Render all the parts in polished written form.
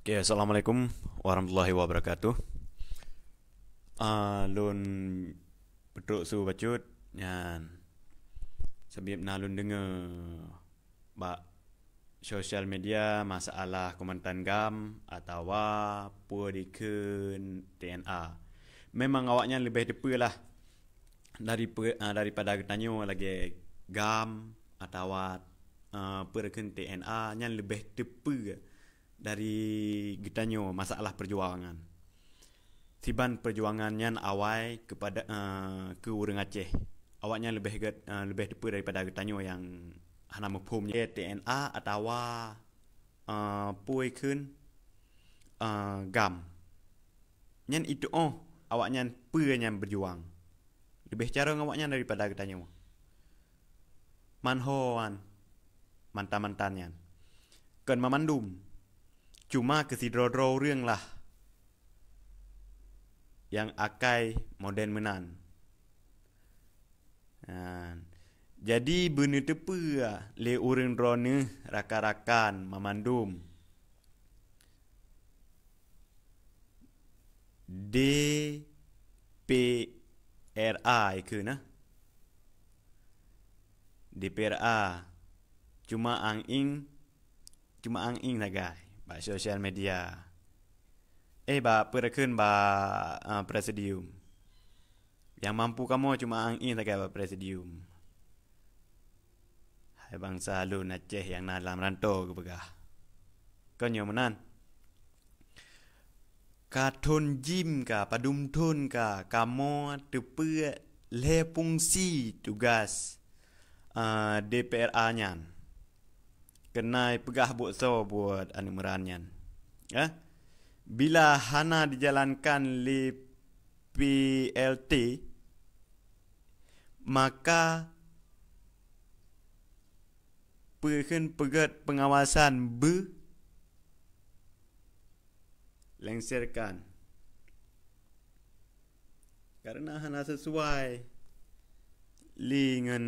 Oke, Assalamualaikum warahmatullahi wabarakatuh. Lun beduk su bacut nyan sebab nalun dengar bak sosial media masalah komentan gam atau pua dikun TNA. Memang awaknya lebih depa lah daripada tanyo lagi gam atau pua dikun TNA nyan lebih depa dari gitanyo masalah perjuangan. Siban perjuangannya awai kepada ke urang Aceh. Awaknya lebih depa daripada gitanyo yang hana mepum TNA atau puai kun gam. Nyan itu awaknya puanya berjuang. Lebih cara awaknya daripada gitanyo. Manhoan mantan-mantannya. Kan mamandum. Cuma kesidro-dro รื่องlah yang akai modern menan. Jadi benda tepa le urang drone rakan-rakan mamandum. DPRA ke nah. DPRA cuma anging sagai ba sosial media. Ba perekun ba presidium. Yang mampu kamu cuma angin sagai ba presidium. Hai bangsa lu Aceh yang dalam rantau ke begah. Konyo menan. Katun jim ka padum tun ka kamu tepe le fungsi tugas DPRA nyan. Kenai pegah so buat anumerannya. Ya? Bila hana dijalankan li PLT, maka pegat pengawasan lengserkan. Karena hana sesuai dengan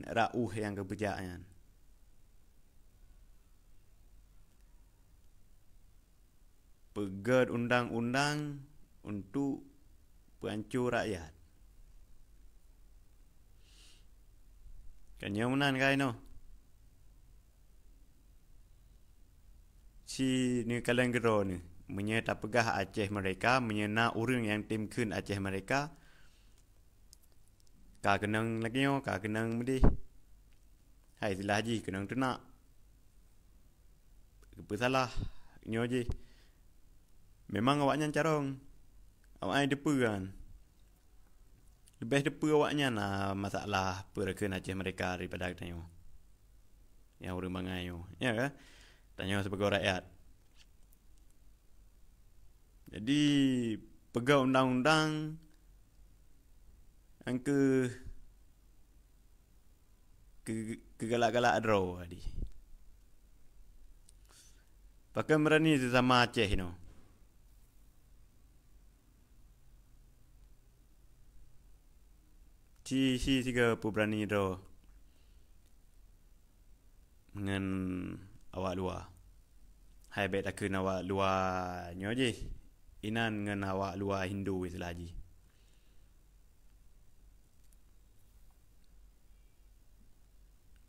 rauh yang kebijakan. Pegat undang-undang untuk penghancur rakyat. Kan yang menan kai no. Si ni kalian gero ni menyerta pegah Aceh mereka menyena urang yang tim kun Aceh mereka. Ka kenang lagi yo, ka kenang medih. Hai silah haji kenang tu nak. Apa salah nyo je. Memang awaknya carong. Awaknya depa kan. Lebih depa awaknya masalah perekun Aceh mereka daripada tanyo. Yang urang bangai yo. Ya kan? Tanyo sebagai rakyat. Jadi pegawai undang-undang yang kegalak-galak draw tadi. Pakai merani sesama Aceh no. Si tiga berani draw dengan awak luar. Hai baik tak kena awak luar nyo je. Inan dengan awak luar Hindu istilah haji.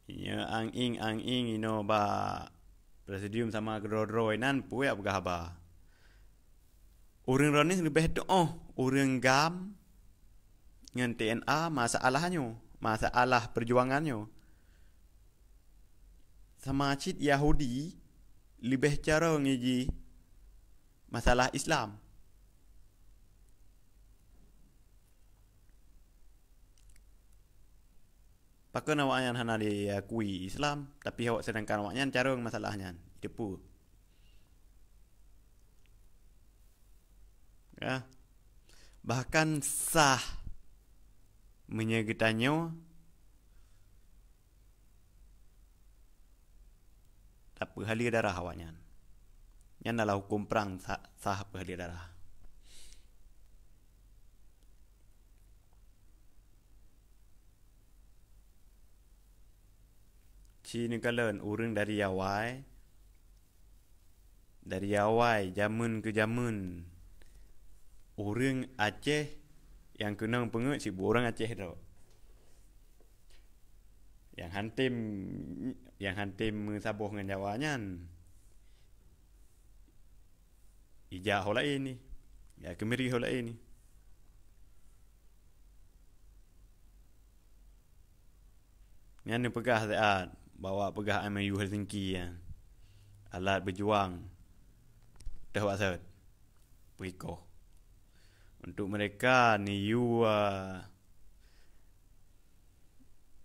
Ya anging ino ba presidium sama gro-gro inan puya begah. Urang roni lebih urang gam dengan TNA masalah perjuangannya. Sama cit Yahudi lebih cara ngiji masalah Islam. Pakai awaknya hana diakui Islam, tapi awak sedangkan awaknya cara masalahnya depu. Ya. Bahkan sah menyegitannya tak berhalir darah awaknya. Yang adalah hukum perang sah berhalir darah. Si ni kalian urang dari awal Dari awal zaman ke zaman orang Aceh yang kena pengut si orang Aceh tu. Yang hantim Sabah dengan Jawa nyan. Ijah ho lain ni. Ya Kemiri ho lain ni. Nyan ni pegah saat bawa pegah MU Helsinki ya. Alat berjuang. Dah buat sat. Periko. Untuk mereka ni you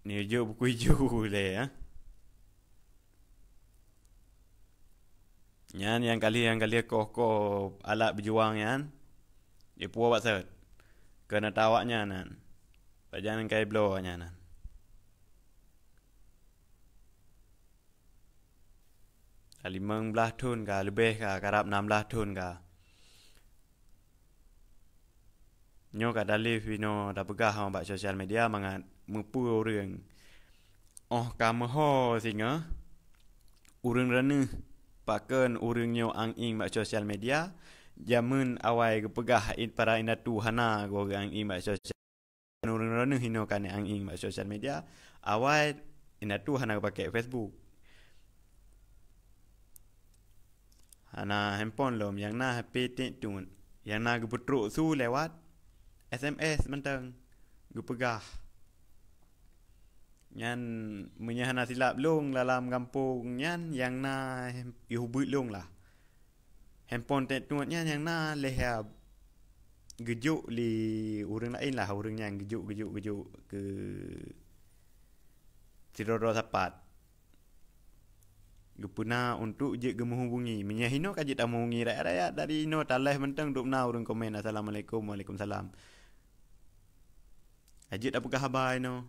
ni hijau buku hijau le ya. Yang kali koh alat berjuang yan. Dia puas buat sat. Kena tawaknya nan. Jangan kai blow nya nan. Kali 15 tahun kah lebih kah karap 16 tahun kah. Nyo kat dalih vino dah pegah hang bak sosial media mangat mepu orang. Oh kamu ho singa. Urang rana paken urang nyo ang ing bak sosial media. Jamun awai ke pegah para indatu hana go ang ing bak sosial. Urang rana hino kan ang ing bak sosial media. Awai indatu hana pakai Facebook. Hana handphone lom yang na HP tun. Yang na gepetruk su lewat SMS mentang gepegah. Nyan menyahana silap long dalam kampung nyan yang na ihubut long lah. Handphone tun yang na leha gejuk li orang lain lah, orang yang gejuk ke Tiroro Sapat. Gepuna untuk je menghubungi. Menyahino kaje tak menghubungi rakyat-rakyat dari no taleh mentang duk na urang komen assalamualaikum waalaikumsalam. Aje tak pegah habai no.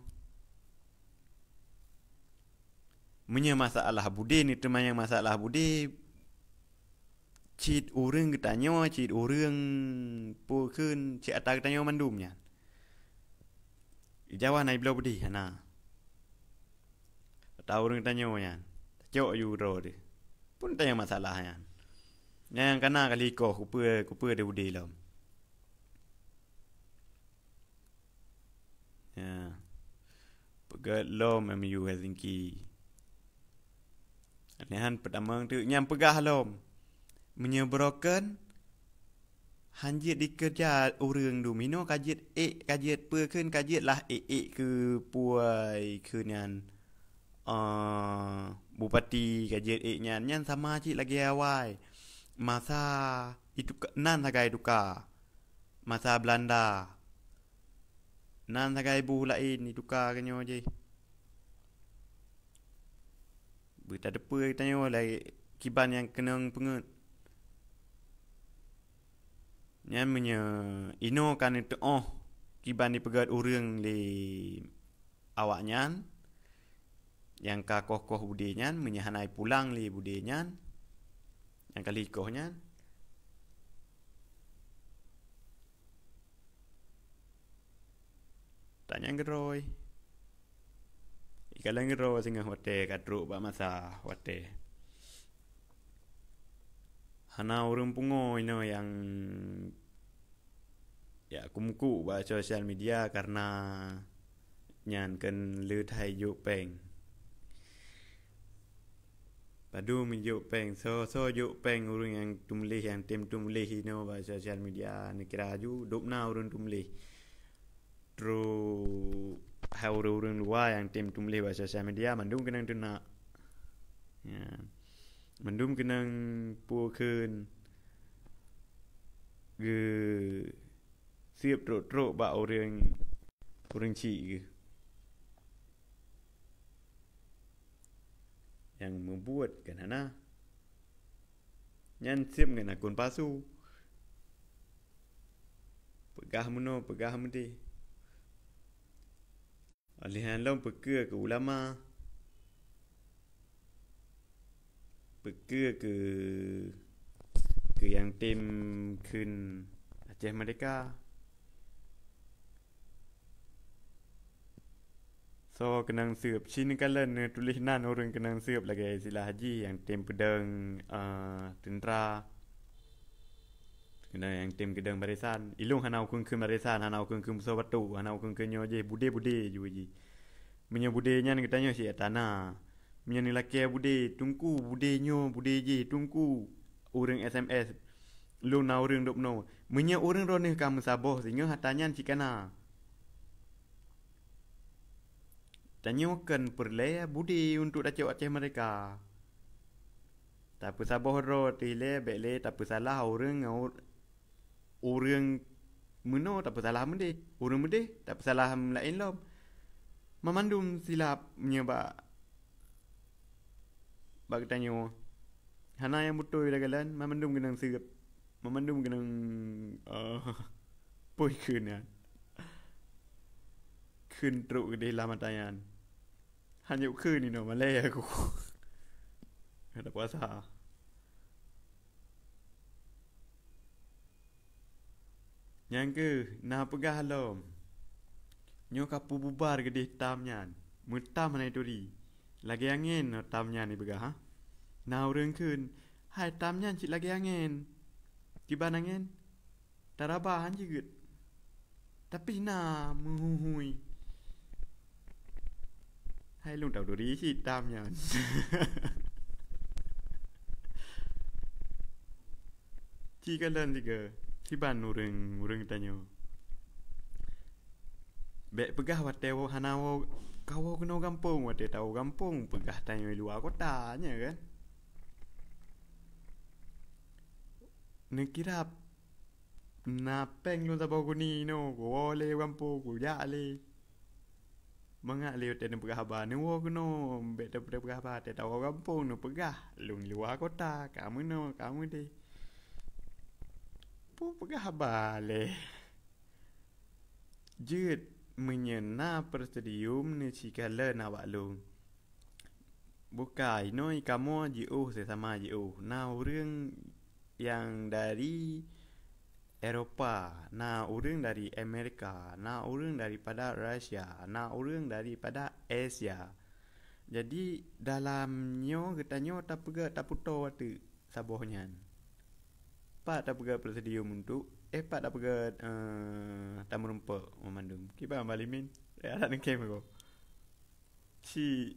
Menya masalah budi ni teman yang masalah budi. Cit urang getanyo, cit urang pukeun, cit atar getanyo mandumnya. Jawa nai belo budi hana. Tahu urang getanyo nya. Cok euro dia. Pun tanya masalahnya. Yang kena kali kupa dia budi lom. Ya. Pegat lom MU Helsinki. Anihan pertama tu nyam pegah lom. Menyebroken hanjit dikerja urang domino kajet kajet pekeun kajet lah ke puai keunyan. Bupati kajet nyan sama cik lagi awal. Masa itu nan sagai duka. Masa Belanda. Nan sagai bu lain duka kanyo je. Berita depa tanyo lai kiban yang kenang pengut. Nyan menya ino kan itu kiban di pegat urang li awak nyan. Yang ka koh budi nyan menyahanai pulang li budi nyan. Yang kali koh nyan. Tanya ngeroi. Ikalan ngeroi singah wate kadruk ba masa wate. Hana urang pungo ino yang ya kumku ba sosial media karena nyan kan le thai yu peng. Padu menjuk peng so juk peng urang yang tumlih yang tim tumlih ino ba sosial media ni kira ju dopna urang tumlih. Tru ha urang luar yang tim tumlih ba sosial media mandum kenang tuna. Ya. Mandum kenang pukeun ge siap truk ba urang cik ge. Yang membuat kan hana nyan sim dengan akun palsu pegah mudi alihan lom peke ke ulama peke ke yang tim kun Aceh Merdeka So kenang siup Cina kalen tulis nan orang kenang siup lagi sila haji yang tim pedang tentera kena yang tim kedang barisan ilung hanau kun kun barisan hanau kun kun musuh batu hanau kun kun nyo je bude ju ji menyo bude nya ni katanya si tanah menyo ni laki bude tungku bude nyo bude je tungku orang SMS lu na orang dok no menyo orang ro ni kamu saboh singa hatanya cikana tanyakan perle bude untuk dacok aceh mereka tak saboh ro tile bele tak salah orang meno tak salah mende orang mende tak salah lain lom memandum silap menyebab bag tanyo hana yang betul dagalan memandum genang sirap memandum genang poi keun keun truk gede lama tayan hanya keun ni no malay aku ada puasa yang ke nah pegah lom nyo kapu bubar gede tamnya mutam mana itu di lagi angin tamnya ni pegah ha nah orang keun hai tamnya cik lagi angin tiba angin tarabahan juga tapi nah muhui hai lung tahu duri si tamnya jika lan tiga tiban orang tanya bek pegah watewo hanawo kawo kena kampung wate tahu kampung pegah tanya luar kota nya kan nekirap napeng lu sabau kuni no go le kampung go ya le mangak le te pegah ba ne wo keno bek te pegah ba te tahu kampung no pegah lung luar kota kamu no kamu deh pegah balik jut menyena persedium ni cikala na waklung bukai noi kamu jiu sesama jiu na orang yang dari Eropah na orang dari Amerika na orang daripada Rusia na orang daripada Asia jadi dalamnya katanya tak pegah tak putar tu sabohnya Pak tak pegat persedium untuk Pak tak pegat tamu rumput memandum kiba balimin ada nak kem ko si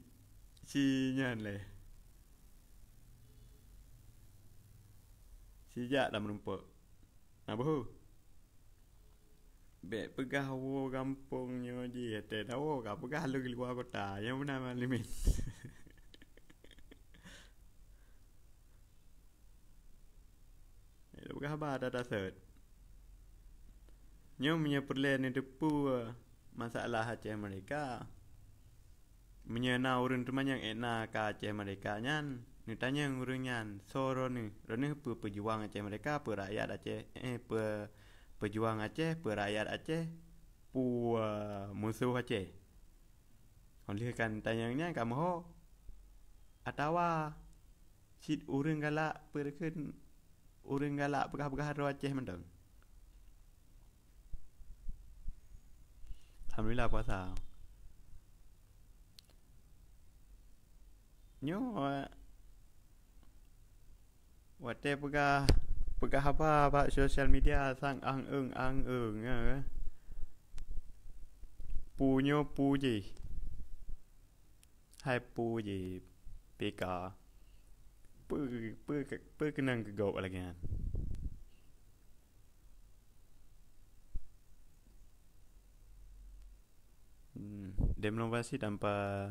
nyan le si jak tamu rumput apa hu bek pegah wo kampungnya je te tahu ka pegah lu keluar kota yang mana balimin Bukan khabar data set nyo punya perlen ni depu masalah Aceh mereka menyena urun teman yang ena ka Aceh mereka nyan ni tanya urun nyan soro ni rone pejuang Aceh mereka rakyat Aceh pejuang Aceh rakyat Aceh musuh Aceh oleh kan tanyanya kamu ho atawa sit urun galak perken orang galak pegah-pegah ro Aceh mendang. Alhamdulillah puasa. Nyo wate pegah apa sosial media sang ang eung ya. Punyo puji. Hai puji PK kenang ke gau lagi kan demonstrasi tanpa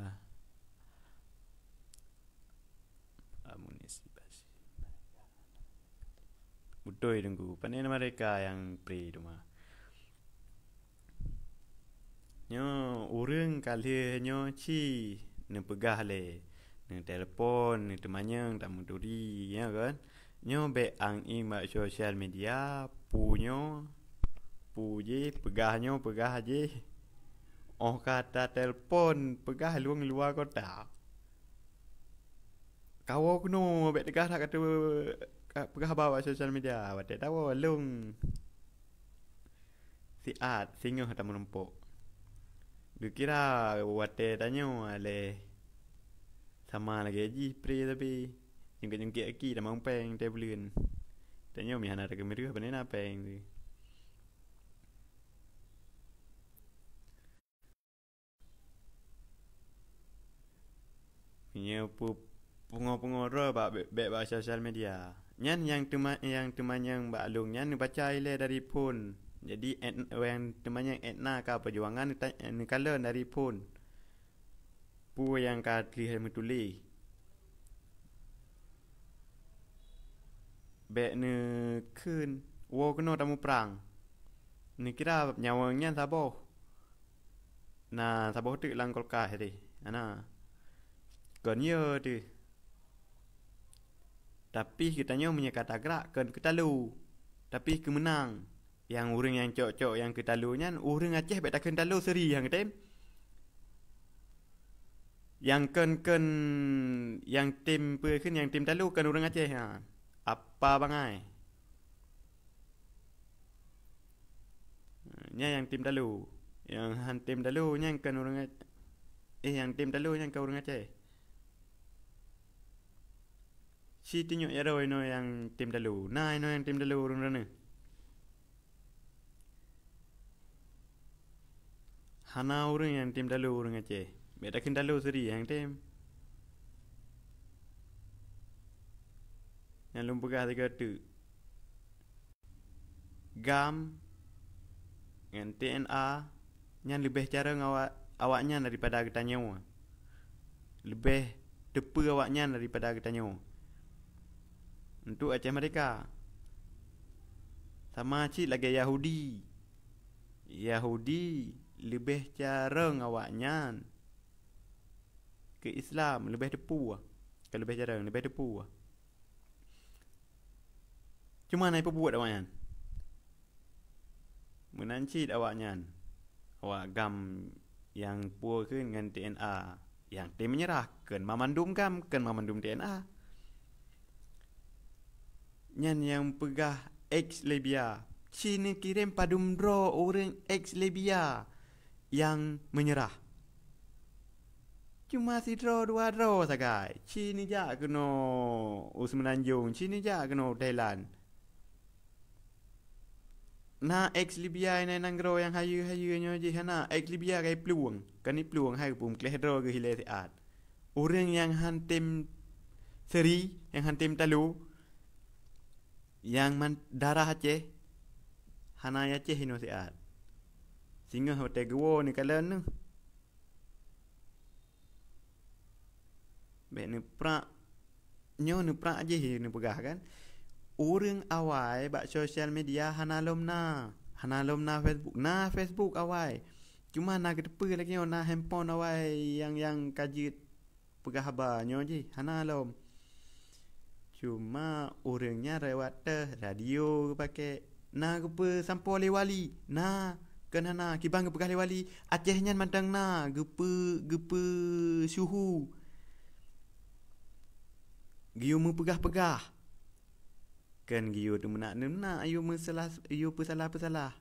amunisi basi betul tunggu panen mereka yang pre rumah nyo urang kali nyo ci ne pegah le ni telefon ni temanyang tak muduri ya kan nyo be ang ima sosial media puji pegah je kata telefon pegah luar kota kau kuno be tegah tak kata pegah bawa sosial media wate tahu lung si at singoh tak menempuk Dikira wate tanyo ale sama lagi aji pre tapi jengke-jengke aki dah mampeng teh bulan. Tanyo mi hana rega miru apa nena peng tu. Punya pungo-pungo ro ba ba sosial media. Nyan yang teman yang ba alung nyan baca ile dari pun. Jadi yang temannya etna ka perjuangan ni kala dari pun. Pu yang ka tri metuli. Be ne kun wo keno tamu perang. Ni kira nyawangnya saboh. Nah, saboh tu lang kolkah tadi. Ana. Konyo tu. Tapi kitanya punya kata gerak kan kita lu. Tapi kemenang. Yang orang yang cok-cok yang kita lu nya orang Aceh bet takkan talu seri yang tem. Yang kan yang tim kan yang tim talu kan orang Aceh ha. Apa bangai? Nya yang tim talu. Yang han tim talu nya kan orang yang tim talu nya kan orang Aceh. Si tunjuk ya roy no yang tim dalu. Nah, no yang tim dalu orang mana? Hana orang yang tim dalu orang Aceh. Beda kan dalu seri yang tim. Yang lumpugah tiga tu. GAM dengan TNA yang lebih cara awaknya daripada kita nyawa. Lebih tepu awaknya daripada kita nyawa. Untuk Aceh Merdeka. Sama cik lagi Yahudi. Yahudi lebih cara awaknya ke Islam lebih tepu. Kalau lebih cara lebih tepu. Cuma naik buat awaknya. Menancit awaknya. Awak GAM yang puas dengan TNA. Yang tim menyerahkan memandum GAM kan memandum TNA. Nyan yang pegah ex Libya. Cina kirim padum draw orang ex Libya yang menyerah. Cuma si draw 2 draw sagai. Cina ja kena Semenanjung, Cina ja kena Thailand. Na ex Libya ini nang draw yang hayu-hayunya je hana ex Libya kai peluang. Kan ni peluang hai pum kleh draw ke hilai siat. Orang yang hantim seri, yang hantim talu yang darah Aceh hana Aceh ino siat. Singa hotel gewo ni kala nu. Be ni prak nyo ni prak aje ni pegah kan. Orang awai bak sosial media hana lomna. Hana lomna Facebook. Na Facebook awai. Cuma na kedepa lagi na handphone awai yang kajit pegah habar nyo je. Hana lom. Cuma orangnya lewat radio pakai na gepe sampo lewali. Na kena na kibang gepe lewali. Acehnya mantang na gepe suhu. Giu mu pegah-pegah. Kan giu tu menak ayu mesalah ayu pesalah.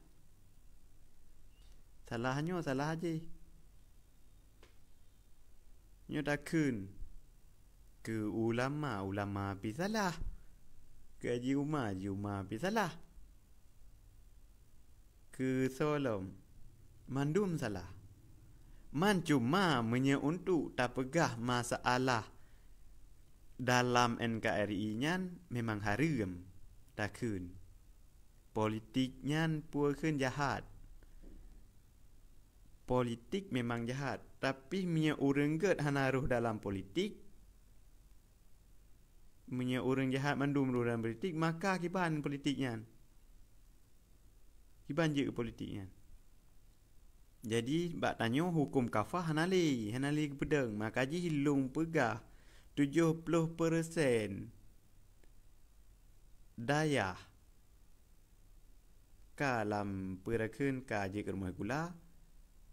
Salahnya salah aje. Nyo takun. Ke ulama bisalah. Ke Haji Umar bisalah. Ke Solom mandum salah. Man cuma untuk tak pegah masalah dalam NKRI-nya memang haram takun. Politiknya pun jahat. Politik memang jahat, tapi mia orang get hana ruh dalam politik. Mia orang jahat mandum ruh dalam politik, maka kiban politiknya. Kiban je politiknya. Jadi bak tanya hukum kafah hanali ke pedang, maka ji hilung pegah 70% daya kalam perakeun ka je ke rumah gula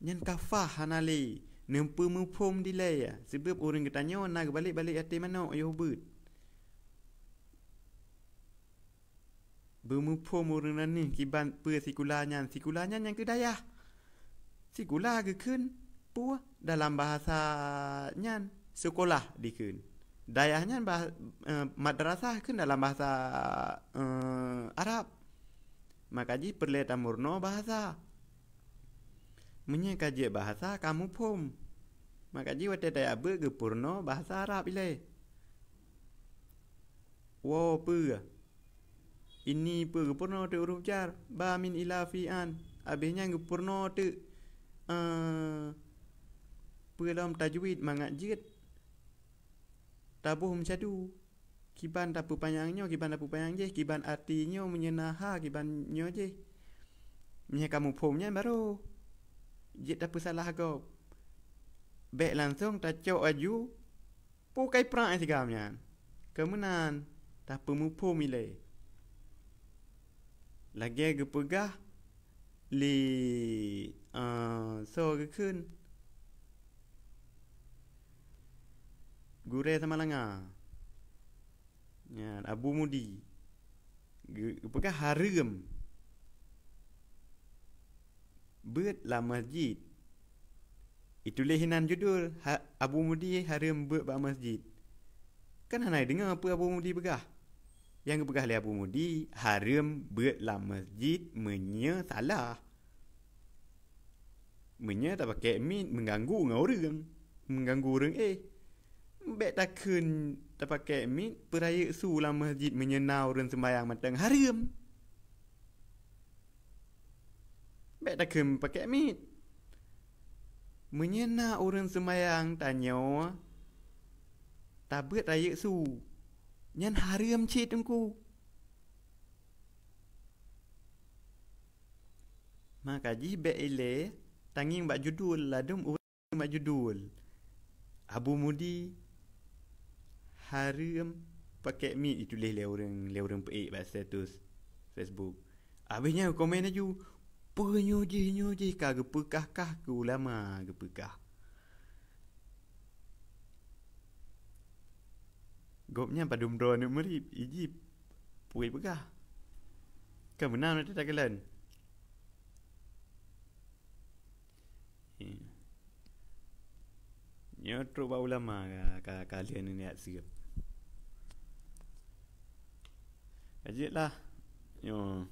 nyen kafah hanali nempu mupum dilay sebab orang ketanya nak balik-balik hati mana ayuh but bermupum orang ni kiban per sikulanya yang ke daya sikula ke kun pu dalam bahasa nyan sekolah dikeun. Dayahnya madrasah kan dalam bahasa Arab. Makaji perleta murno bahasa. Menyekaji bahasa kamu pum. Makaji wate daya ge purno bahasa Arab ile. Wo pu. Ini pu purno te huruf jar. Ba min ila fi'an. Habisnya ge purno te pu dalam tajwid mangajit. Tabuh mencadu. Kiban tapu panjangnya, kiban tapu panjang je, kiban artinya menyenaha, kiban nyo je. Nya kamu pumnya baru. Jit tapu salah kau. Bek langsung tacok aju. Pukai perang sigamnya. Kemunan tapu mupum ile. Lagi ge pegah li so ge kun. Gure sama langa. Ya, Abu Mudi. Apakah haram? Buat la masjid. Itu lehinan judul Abu Mudi haram buat ba masjid. Kan hanai dengar apa Abu Mudi begah. Yang begah le Abu Mudi haram buat la masjid menya salah. Menya tak pakai min mengganggu orang. Mengganggu orang Bek takun tak pakai mit peraya su lah masjid menyenau dan sembahyang matang haram. Bek takun pakai mit menyenau orang sembahyang tanya tabut raya su nyan haram cit engku. Makaji bek ile tanging bak judul ladum orang bak judul Abu Mudi haram pakai mit itu le orang peik buat status Facebook. Habisnya komen aju nyo je kah gepekah ke ulama gepekah. Gopnya padum do nu merip iji puai pekah. Kan benar nanti tak kelan. Nyo tru ba ulama kalian ni at sigap. Ajit lah. Yo.